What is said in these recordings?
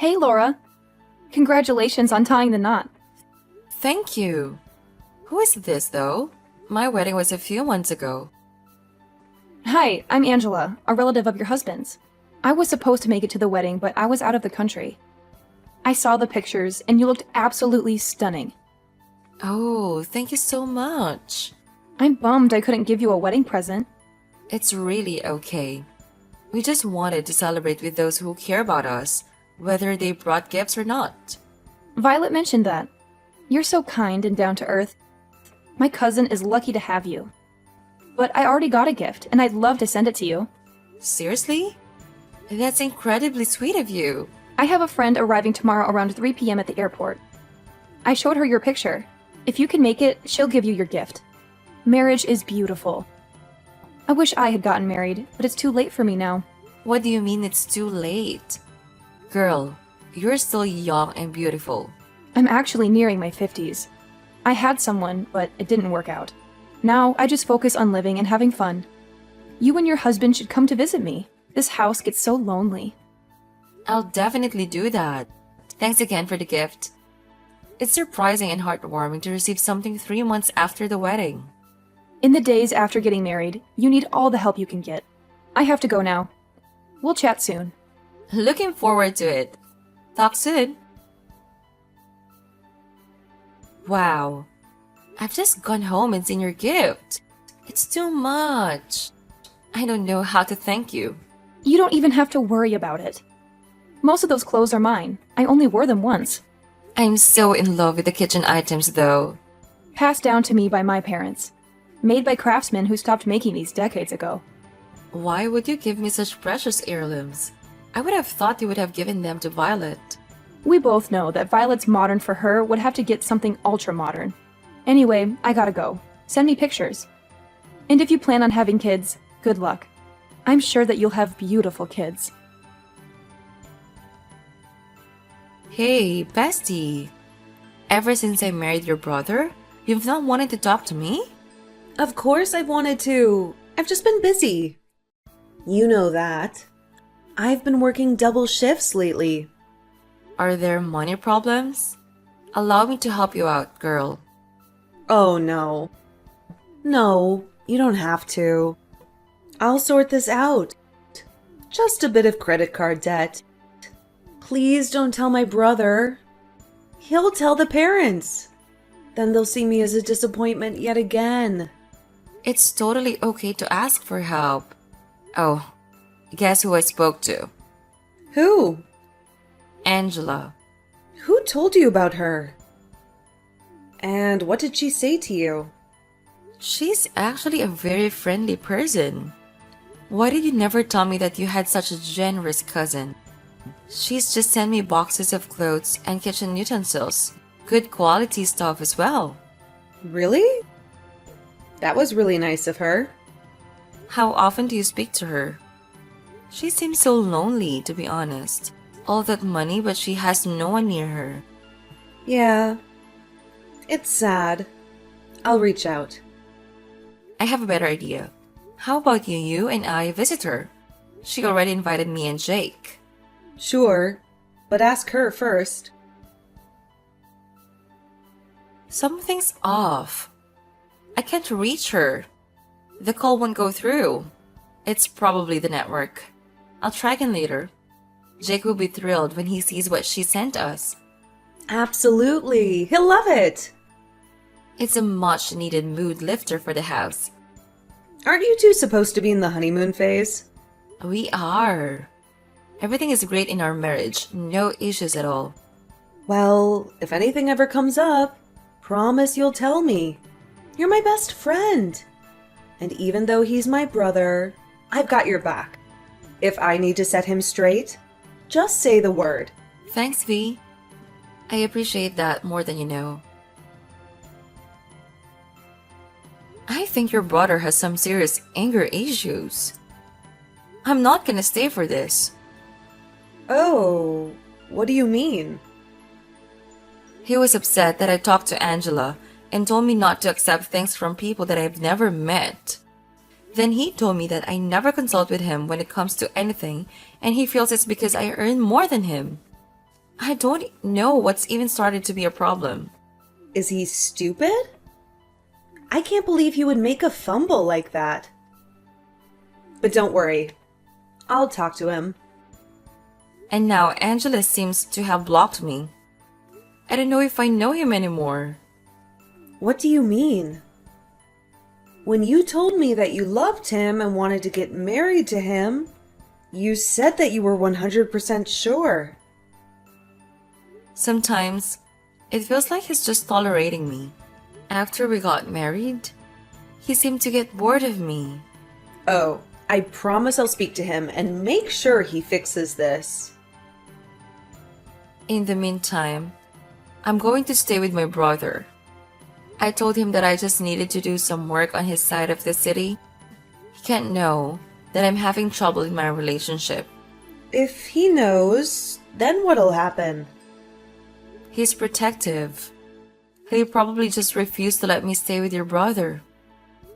Hey, Laura. Congratulations on tying the knot. Thank you. Who is this, though? My wedding was a few months ago. Hi, I'm Angela, a relative of your husband's. I was supposed to make it to the wedding, but I was out of the country. I saw the pictures, and you looked absolutely stunning. Oh, thank you so much. I'm bummed I couldn't give you a wedding present. It's really okay. We just wanted to celebrate with those who care about us, whether they brought gifts or not. Violet mentioned that. You're so kind and down to earth. My cousin is lucky to have you. But I already got a gift, and I'd love to send it to you. Seriously? That's incredibly sweet of you. I have a friend arriving tomorrow around 3 p.m. at the airport. I showed her your picture. If you can make it, she'll give you your gift. Marriage is beautiful. I wish I had gotten married, but it's too late for me now. What do you mean it's too late? Girl, you're still young and beautiful. I'm actually nearing my 50s. I had someone, but it didn't work out. Now I just focus on living and having fun. You and your husband should come to visit me. This house gets so lonely. I'll definitely do that. Thanks again for the gift. It's surprising and heartwarming to receive something 3 months after the wedding. In the days after getting married, you need all the help you can get. I have to go now. We'll chat soon. Looking forward to it. Talk soon. Wow. I've just gone home and seen your gift. It's too much. I don't know how to thank you. You don't even have to worry about it. Most of those clothes are mine. I only wore them once. I'm so in love with the kitchen items though. Passed down to me by my parents. Made by craftsmen who stopped making these decades ago. Why would you give me such precious heirlooms? I would have thought you would have given them to Violet. We both know that Violet's modern for her would have to get something ultra-modern. Anyway, I gotta go. Send me pictures. And if you plan on having kids, good luck. I'm sure that you'll have beautiful kids. Hey, bestie. Ever since I married your brother, you've not wanted to talk to me? Of course I've wanted to. I've just been busy. You know that. I've been working double shifts lately. Are there money problems? Allow me to help you out, girl. Oh no. No, you don't have to. I'll sort this out. Just a bit of credit card debt. Please don't tell my brother. He'll tell the parents. Then they'll see me as a disappointment yet again. It's totally okay to ask for help. Oh, guess who I spoke to? Who? Angela. Who told you about her? And what did she say to you? She's actually a very friendly person. Why did you never tell me that you had such a generous cousin? She's just sent me boxes of clothes and kitchen utensils. Good quality stuff as well. Really? That was really nice of her. How often do you speak to her? She seems so lonely, to be honest. All that money, but she has no one near her. Yeah. It's sad. I'll reach out. I have a better idea. How about you and I visit her? She already invited me and Jake. Sure, but ask her first. Something's off. I can't reach her. The call won't go through. It's probably the network. I'll try again later. Jake will be thrilled when he sees what she sent us. Absolutely. He'll love it. It's a much needed mood lifter for the house. Aren't you two supposed to be in the honeymoon phase? We are. Everything is great in our marriage. No issues at all. Well, if anything ever comes up, promise you'll tell me. You're my best friend. And even though he's my brother, I've got your back. If I need to set him straight, just say the word. Thanks, V. I appreciate that more than you know. I think your brother has some serious anger issues. I'm not gonna stay for this. Oh, what do you mean? He was upset that I talked to Angela and told me not to accept things from people that I've never met. Then he told me that I never consult with him when it comes to anything, and he feels it's because I earn more than him. I don't know what's even started to be a problem. Is he stupid? I can't believe he would make a fumble like that. But don't worry. I'll talk to him. And now Angela seems to have blocked me. I don't know if I know him anymore. What do you mean? When you told me that you loved him and wanted to get married to him, you said that you were 100% sure. Sometimes, it feels like he's just tolerating me. After we got married, he seemed to get bored of me. Oh, I promise I'll speak to him and make sure he fixes this. In the meantime, I'm going to stay with my brother. I told him that I just needed to do some work on his side of the city. He can't know that I'm having trouble in my relationship. If he knows, then what'll happen? He's protective. He'll probably just refuse to let me stay with your brother.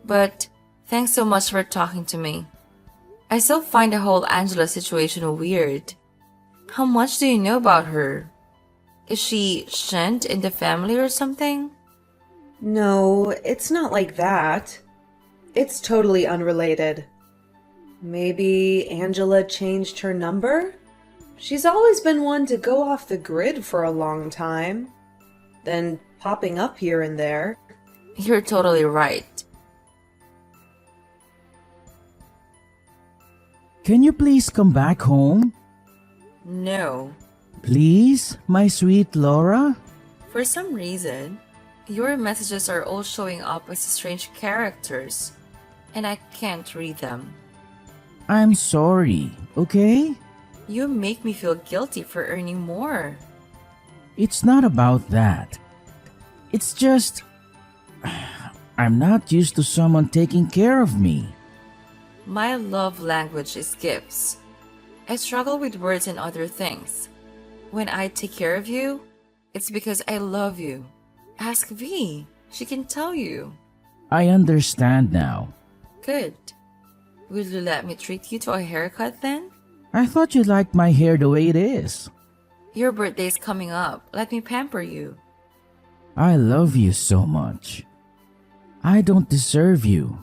But thanks so much for talking to me. I still find the whole Angela situation weird. How much do you know about her? Is she shunned in the family or something? No, it's not like that. It's totally unrelated. Maybe Angela changed her number? She's always been one to go off the grid for a long time, then popping up here and there. You're totally right. Can you please come back home? No. Please, my sweet Laura? For some reason, your messages are all showing up as strange characters, and I can't read them. I'm sorry, okay? You make me feel guilty for earning more. It's not about that. It's just... I'm not used to someone taking care of me. My love language is gifts. I struggle with words and other things. When I take care of you, it's because I love you. Ask V. She can tell you. I understand now. Good. Will you let me treat you to a haircut then? I thought you liked my hair the way it is. Your birthday's coming up. Let me pamper you. I love you so much. I don't deserve you.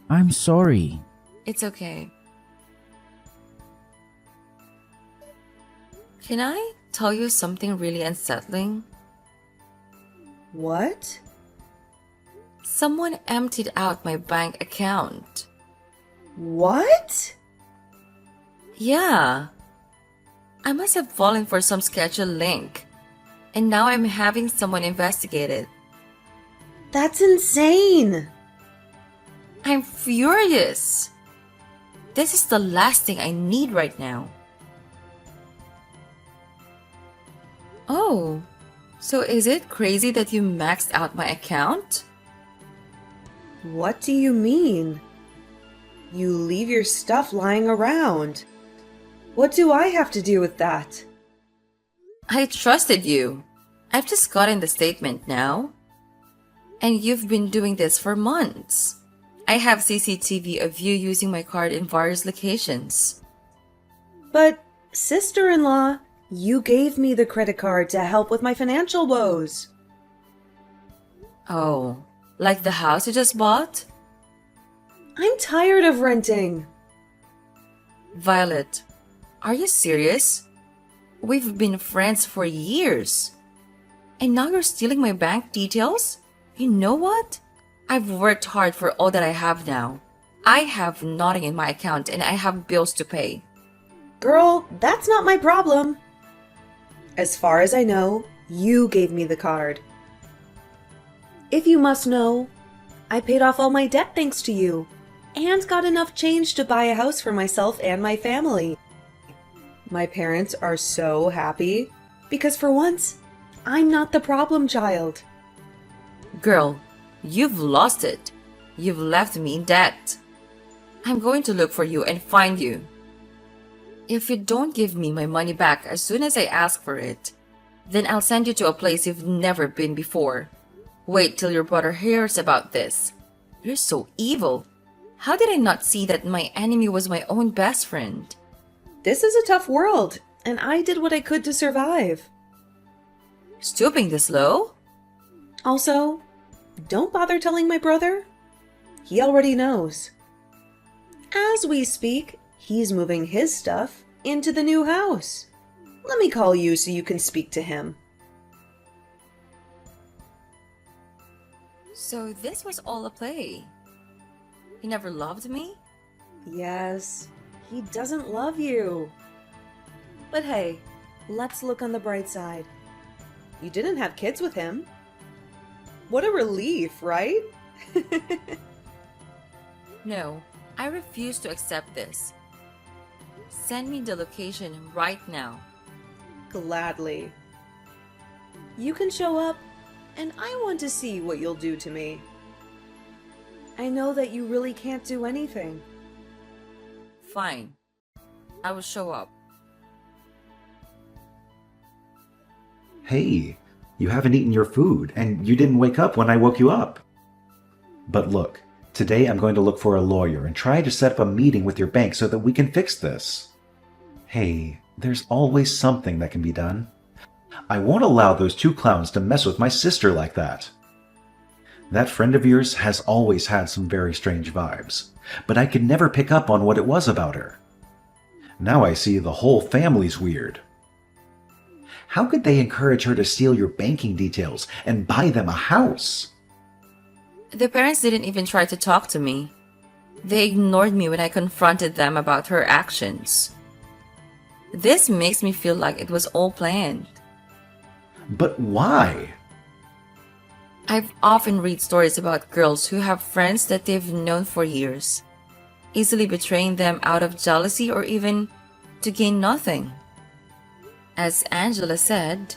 I'm sorry. It's okay. Can I tell you something really unsettling? What? Someone emptied out my bank account. What? Yeah. I must have fallen for some scheduled link. And now I'm having someone investigate it. That's insane! I'm furious. This is the last thing I need right now. Oh, so is it crazy that you maxed out my account? What do you mean? You leave your stuff lying around. What do I have to do with that? I trusted you. I've just gotten the statement now. And you've been doing this for months. I have CCTV of you using my card in various locations. But, sister-in-law, you gave me the credit card to help with my financial woes. Oh, like the house you just bought? I'm tired of renting. Violet, are you serious? We've been friends for years. And now you're stealing my bank details? You know what? I've worked hard for all that I have now. I have nothing in my account and I have bills to pay. Girl, that's not my problem. As far as I know, you gave me the card. If you must know, I paid off all my debt thanks to you, and got enough change to buy a house for myself and my family. My parents are so happy, because for once, I'm not the problem child. Girl, you've lost it. You've left me in debt. I'm going to look for you and find you. If you don't give me my money back as soon as I ask for it, then I'll send you to a place you've never been before. Wait till your brother hears about this. You're so evil. How did I not see that my enemy was my own best friend? This is a tough world. and I did what I could to survive. Stooping this low? Also, don't bother telling my brother. He already knows. As we speak, he's moving his stuff into the new house. Let me call you so you can speak to him. So this was all a play. He never loved me? Yes, he doesn't love you. But hey, let's look on the bright side. You didn't have kids with him. What a relief, right? No, I refuse to accept this. Send me the location right now. Gladly. You can show up, and I want to see what you'll do to me. I know that you really can't do anything. Fine. I will show up. Hey, you haven't eaten your food, and you didn't wake up when I woke you up. But look, today I'm going to look for a lawyer and try to set up a meeting with your bank so that we can fix this. Hey, there's always something that can be done. I won't allow those two clowns to mess with my sister like that. That friend of yours has always had some very strange vibes, but I could never pick up on what it was about her. Now I see the whole family's weird. How could they encourage her to steal your banking details and buy them a house? The parents didn't even try to talk to me. They ignored me when I confronted them about her actions. This makes me feel like it was all planned. But why? I've often read stories about girls who have friends that they've known for years, easily betraying them out of jealousy or even to gain nothing. As Angela said,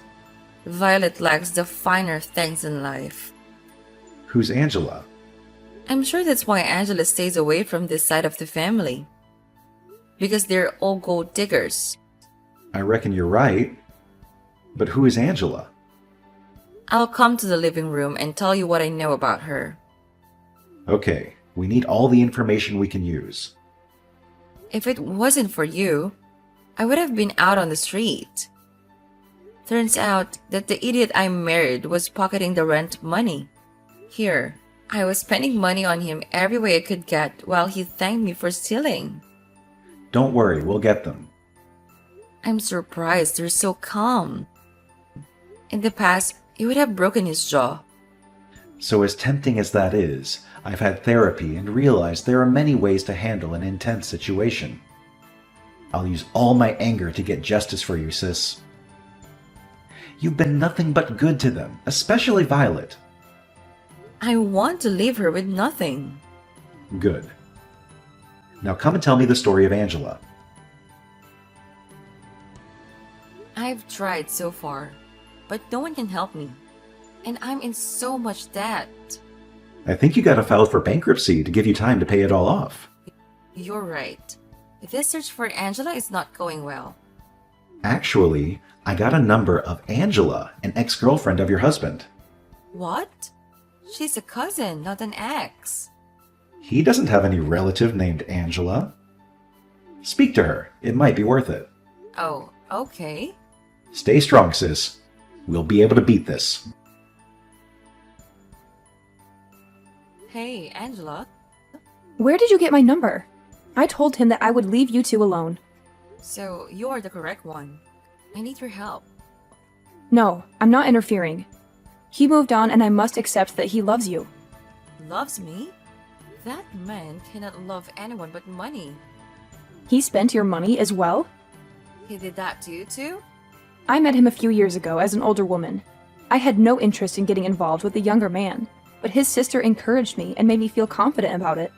Violet lacks the finer things in life. Who's Angela? I'm sure that's why Angela stays away from this side of the family. Because they're all gold diggers. I reckon you're right. But who is Angela? I'll come to the living room and tell you what I know about her. Okay, we need all the information we can use. If it wasn't for you, I would have been out on the street. Turns out that the idiot I married was pocketing the rent money. Here, I was spending money on him every way I could get while he thanked me for stealing. Don't worry, we'll get them. I'm surprised you're so calm. In the past, he would have broken his jaw. So as tempting as that is, I've had therapy and realized there are many ways to handle an intense situation. I'll use all my anger to get justice for you, sis. You've been nothing but good to them, especially Violet. I want to leave her with nothing. Good. Now come and tell me the story of Angela. I've tried so far, but no one can help me. And I'm in so much debt. I think you got to file for bankruptcy to give you time to pay it all off. You're right. This search for Angela is not going well. Actually, I got a number of Angela, an ex-girlfriend of your husband. What? She's a cousin, not an ex. He doesn't have any relative named Angela. Speak to her. It might be worth it. Oh, okay. Stay strong, sis. We'll be able to beat this. Hey, Angela. Where did you get my number? I told him that I would leave you two alone. So, you're the correct one. I need your help. No, I'm not interfering. He moved on and I must accept that he loves you. Loves me? That man cannot love anyone but money. He spent your money as well? He did that to you too? I met him a few years ago as an older woman. I had no interest in getting involved with the younger man, but his sister encouraged me and made me feel confident about it.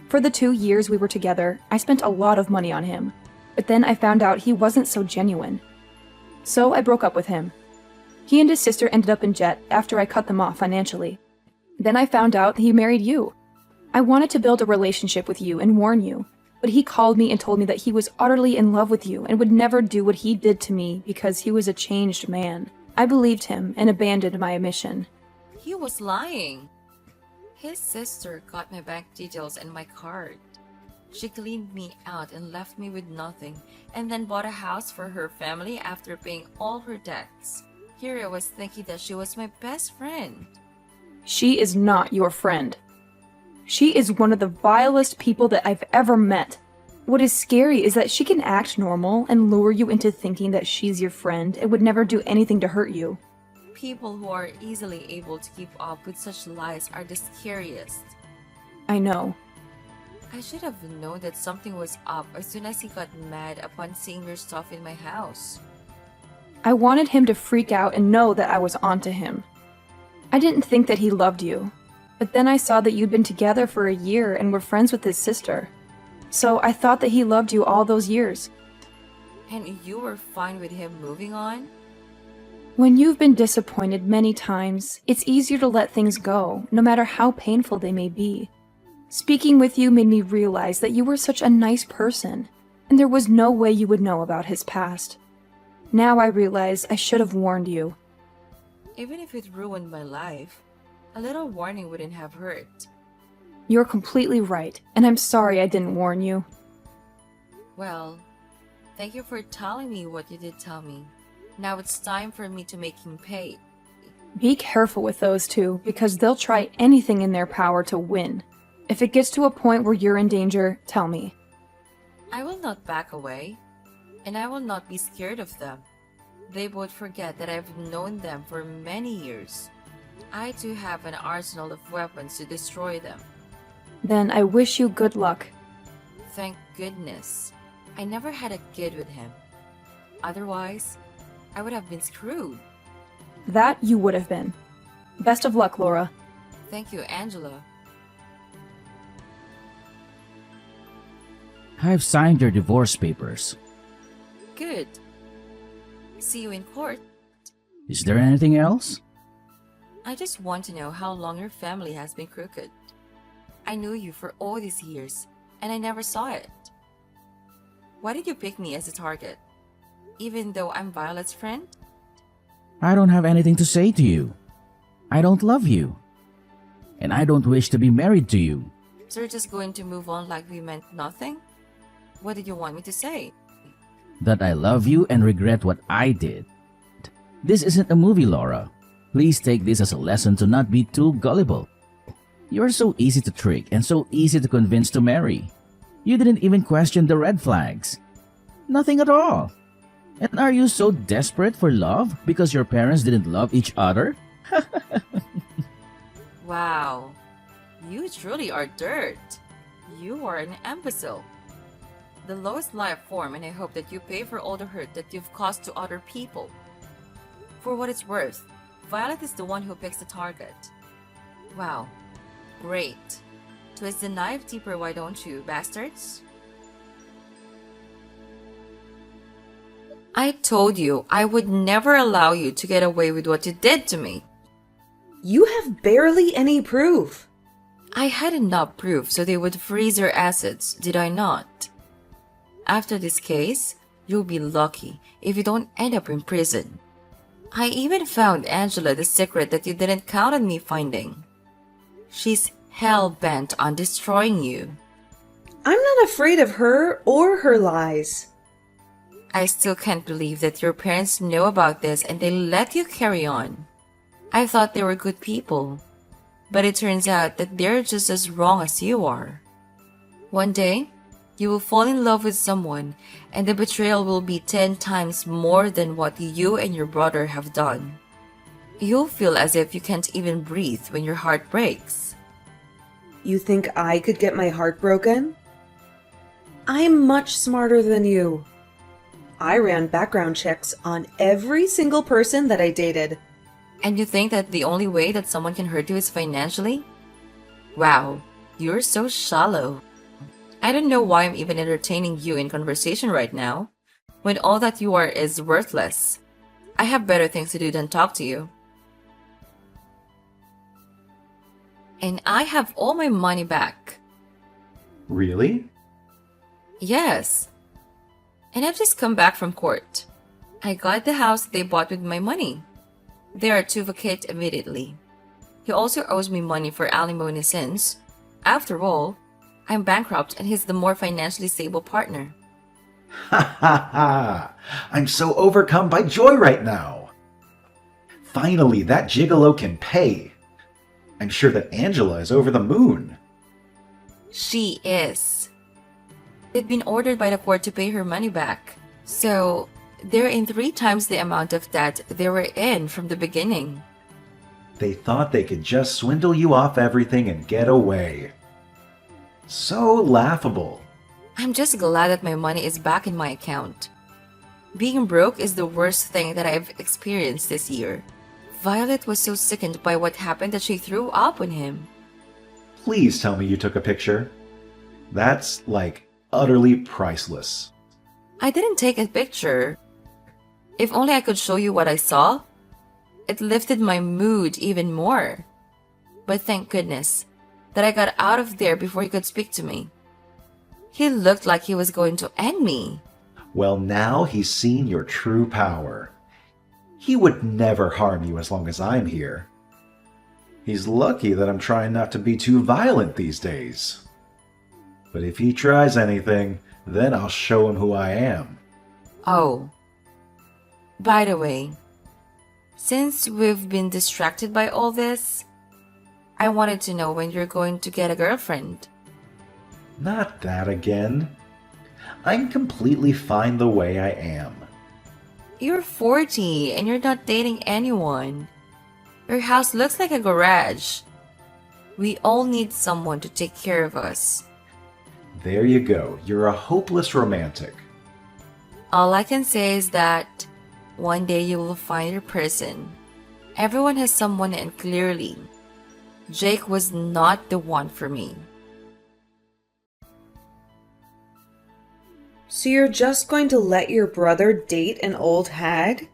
For the 2 years we were together, I spent a lot of money on him, but then I found out he wasn't so genuine. So I broke up with him. He and his sister ended up in debt after I cut them off financially. Then I found out he married you. I wanted to build a relationship with you and warn you, but he called me and told me that he was utterly in love with you and would never do what he did to me because he was a changed man. I believed him and abandoned my mission. He was lying. His sister got my bank details and my card. She cleaned me out and left me with nothing, and then bought a house for her family after paying all her debts. Here I was thinking that she was my best friend. She is not your friend. She is one of the vilest people that I've ever met. What is scary is that she can act normal and lure you into thinking that she's your friend and would never do anything to hurt you. People who are easily able to keep up with such lies are the scariest. I know. I should have known that something was up as soon as he got mad upon seeing your stuff in my house. I wanted him to freak out and know that I was onto him. I didn't think that he loved you, but then I saw that you'd been together for a year and were friends with his sister. So I thought that he loved you all those years. And you were fine with him moving on? When you've been disappointed many times, it's easier to let things go, no matter how painful they may be. Speaking with you made me realize that you were such a nice person, and there was no way you would know about his past. Now I realize I should have warned you. Even if it ruined my life, a little warning wouldn't have hurt. You're completely right, and I'm sorry I didn't warn you. Well, thank you for telling me what you did tell me. Now it's time for me to make him pay. Be careful with those two, because they'll try anything in their power to win. If it gets to a point where you're in danger, tell me. I will not back away, and I will not be scared of them. They would forget that I've known them for many years. I too have an arsenal of weapons to destroy them. Then I wish you good luck. Thank goodness, I never had a kid with him. Otherwise, I would have been screwed. That you would have been. Best of luck, Laura. Thank you, Angela. I've signed your divorce papers. Good. See you in court. Is there anything else? I just want to know how long your family has been crooked. I knew you for all these years, and I never saw it. Why did you pick me as a target? Even though I'm Violet's friend? I don't have anything to say to you. I don't love you. And I don't wish to be married to you. So you're just going to move on like we meant nothing? What did you want me to say? That I love you and regret what I did. This isn't a movie, Laura. Please take this as a lesson to not be too gullible. You're so easy to trick and so easy to convince to marry. You didn't even question the red flags. Nothing at all. And are you so desperate for love because your parents didn't love each other? Wow. You truly are dirt. You are an imbecile. The lowest life form, and I hope that you pay for all the hurt that you've caused to other people. For what it's worth, Violet is the one who picks the target. Wow. Great. Twist the knife deeper, why don't you, bastards? I told you I would never allow you to get away with what you did to me. You have barely any proof. I had enough proof so they would freeze your assets, did I not? After this case, you'll be lucky if you don't end up in prison. I even found Angela the secret that you didn't count on me finding. She's hell-bent on destroying you. I'm not afraid of her or her lies. I still can't believe that your parents know about this and they let you carry on. I thought they were good people, but it turns out that they're just as wrong as you are. One day, you will fall in love with someone and the betrayal will be 10 times more than what you and your brother have done. You'll feel as if you can't even breathe when your heart breaks. You think I could get my heart broken? I'm much smarter than you. I ran background checks on every single person that I dated. And you think that the only way that someone can hurt you is financially? Wow, you're so shallow. I don't know why I'm even entertaining you in conversation right now, when all that you are is worthless. I have better things to do than talk to you. And I have all my money back. Really? Yes. And I've just come back from court. I got the house they bought with my money. They are to vacate immediately. He also owes me money for alimony since, after all, I'm bankrupt and he's the more financially stable partner. Ha ha ha! I'm so overcome by joy right now. Finally, that gigolo can pay. I'm sure that Angela is over the moon. She is. They'd been ordered by the court to pay her money back. So, they're in 3 times the amount of debt they were in from the beginning. They thought they could just swindle you off everything and get away. So laughable. I'm just glad that my money is back in my account. Being broke is the worst thing that I've experienced this year. Violet was so sickened by what happened that she threw up on him. Please tell me you took a picture. That's, like, utterly priceless. I didn't take a picture. If only I could show you what I saw. It lifted my mood even more. But thank goodness that I got out of there before he could speak to me. He looked like he was going to end me. Well, now he's seen your true power. He would never harm you as long as I'm here. He's lucky that I'm trying not to be too violent these days. But if he tries anything, then I'll show him who I am. Oh. By the way, since we've been distracted by all this, I wanted to know when you're going to get a girlfriend. Not that again. I'm completely fine the way I am. You're 40 and you're not dating anyone. Your house looks like a garage. We all need someone to take care of us. There you go. You're a hopeless romantic. All I can say is that one day you will find your person. Everyone has someone, and clearly, Jake was not the one for me. So you're just going to let your brother date an old hag?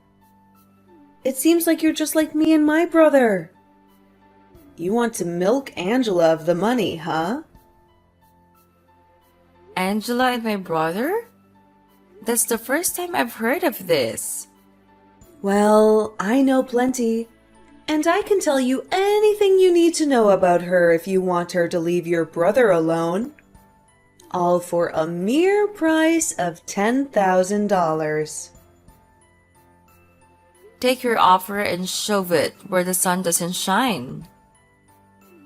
It seems like you're just like me and my brother. You want to milk Angela of the money, huh? Angela and my brother? That's the first time I've heard of this. Well, I know plenty. And I can tell you anything you need to know about her if you want her to leave your brother alone. All for a mere price of $10,000. Take your offer and shove it where the sun doesn't shine.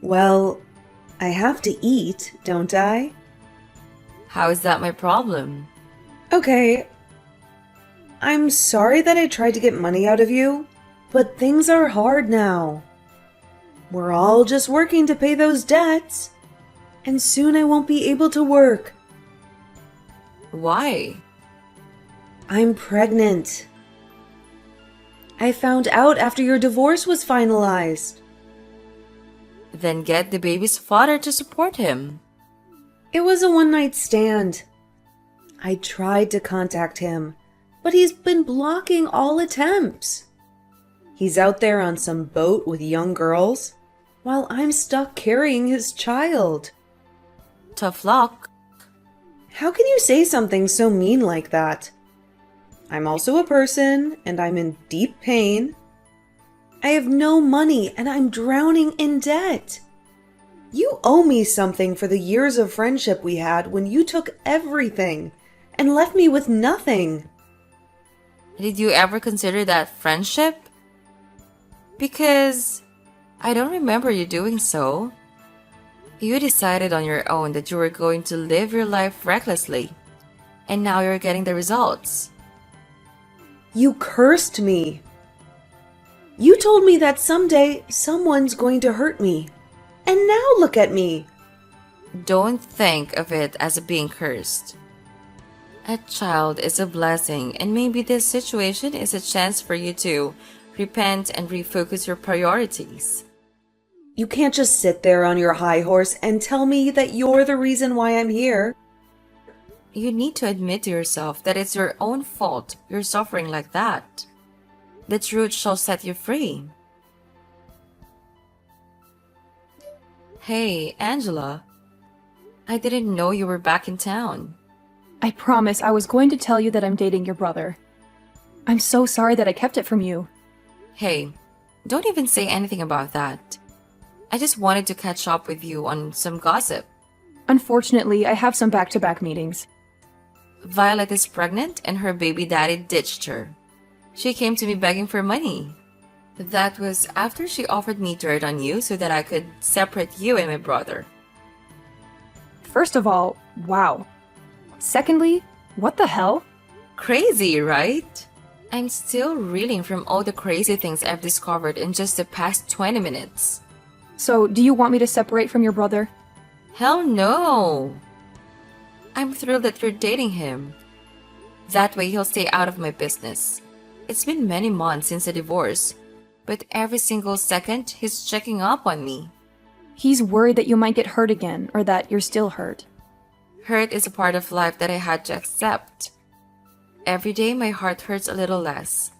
Well, I have to eat, don't I? How is that my problem? Okay. I'm sorry that I tried to get money out of you, but things are hard now. We're all just working to pay those debts. And soon I won't be able to work. Why? I'm pregnant. I found out after your divorce was finalized. Then get the baby's father to support him. It was a one-night stand. I tried to contact him, but he's been blocking all attempts. He's out there on some boat with young girls, while I'm stuck carrying his child. Tough luck. How can you say something so mean like that? I'm also a person, and I'm in deep pain. I have no money, and I'm drowning in debt. You owe me something for the years of friendship we had when you took everything and left me with nothing. Did you ever consider that friendship? Because I don't remember you doing so. You decided on your own that you were going to live your life recklessly, and now you're getting the results. You cursed me. You told me that someday someone's going to hurt me. And now look at me. Don't think of it as being cursed. A child is a blessing, and maybe this situation is a chance for you to repent and refocus your priorities. You can't just sit there on your high horse and tell me that you're the reason why I'm here. You need to admit to yourself that it's your own fault you're suffering like that. The truth shall set you free. Hey, Angela. I didn't know you were back in town. I promise I was going to tell you that I'm dating your brother. I'm so sorry that I kept it from you. Hey, don't even say anything about that. I just wanted to catch up with you on some gossip. Unfortunately, I have some back-to-back meetings. Violet is pregnant and her baby daddy ditched her. She came to me begging for money. That was after she offered me dirt on you so that I could separate you and my brother. First of all, wow. Secondly, what the hell? Crazy, right? I'm still reeling from all the crazy things I've discovered in just the past 20 minutes. So, do you want me to separate from your brother? Hell no! I'm thrilled that you're dating him. That way he'll stay out of my business. It's been many months since the divorce, but every single second he's checking up on me. He's worried that you might get hurt again, or that you're still hurt. Hurt is a part of life that I had to accept. Every day my heart hurts a little less.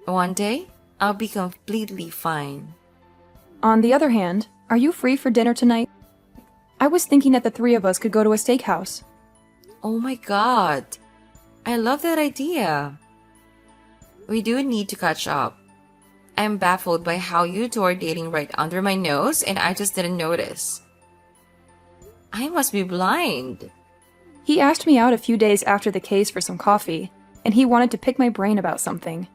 One day, I'll be completely fine. On the other hand, are you free for dinner tonight? I was thinking that the three of us could go to a steakhouse. Oh my god. I love that idea. We do need to catch up. I'm baffled by how you two are dating right under my nose and I just didn't notice. I must be blind. He asked me out a few days after the case for some coffee, and he wanted to pick my brain about something.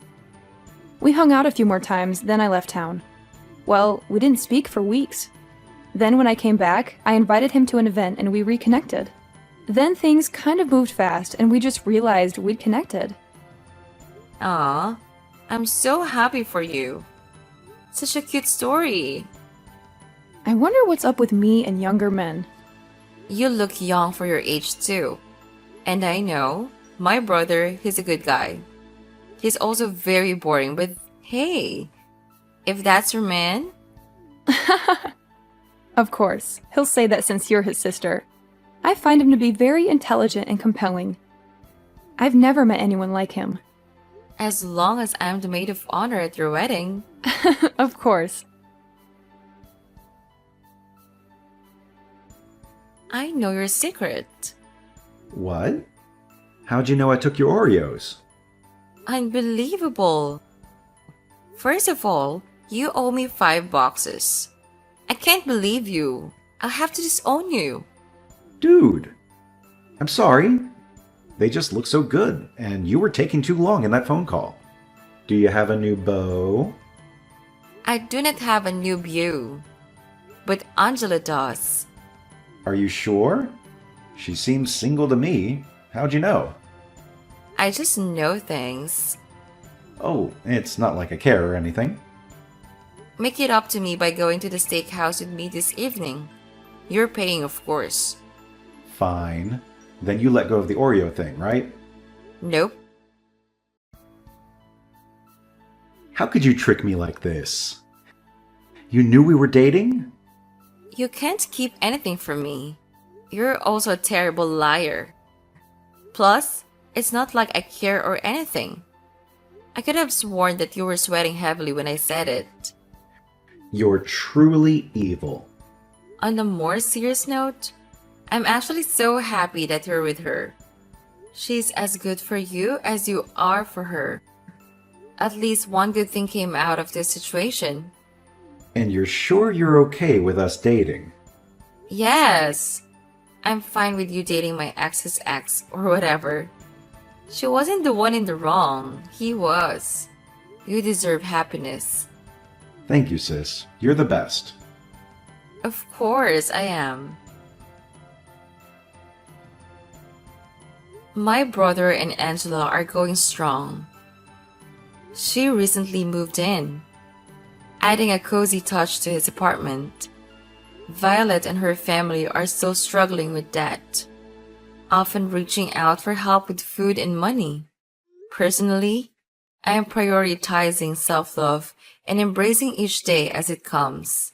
We hung out a few more times, then I left town. Well, we didn't speak for weeks. Then when I came back, I invited him to an event and we reconnected. Then things kind of moved fast and we just realized we'd connected. Aw, I'm so happy for you. Such a cute story. I wonder what's up with me and younger men. You look young for your age too. And I know, my brother, he's a good guy. He's also very boring, but hey, if that's your man... Of course, he'll say that since you're his sister. I find him to be very intelligent and compelling. I've never met anyone like him. As long as I'm the maid of honor at your wedding. Of course. I know your secret. What? How'd you know I took your Oreos? Unbelievable. First of all, you owe me 5 boxes. I can't believe you. I'll have to disown you. Dude, I'm sorry. They just look so good, and you were taking too long in that phone call. Do you have a new beau? I do not have a new beau, but Angela does. Are you sure? She seems single to me. How'd you know? I just know things. Oh, it's not like I care or anything. Make it up to me by going to the steakhouse with me this evening. You're paying, of course. Fine. Then you let go of the Oreo thing, right? Nope. How could you trick me like this? You knew we were dating? You can't keep anything from me. You're also a terrible liar. Plus, it's not like I care or anything. I could have sworn that you were sweating heavily when I said it. You're truly evil. On a more serious note, I'm actually so happy that you're with her. She's as good for you as you are for her. At least one good thing came out of this situation. And you're sure you're okay with us dating? Yes. I'm fine with you dating my ex's ex or whatever. She wasn't the one in the wrong. He was. You deserve happiness. Thank you, sis. You're the best. Of course I am. My brother and Angela are going strong. She recently moved in, adding a cozy touch to his apartment. Violet and her family are still struggling with debt, often reaching out for help with food and money. Personally, I am prioritizing self-love and embracing each day as it comes.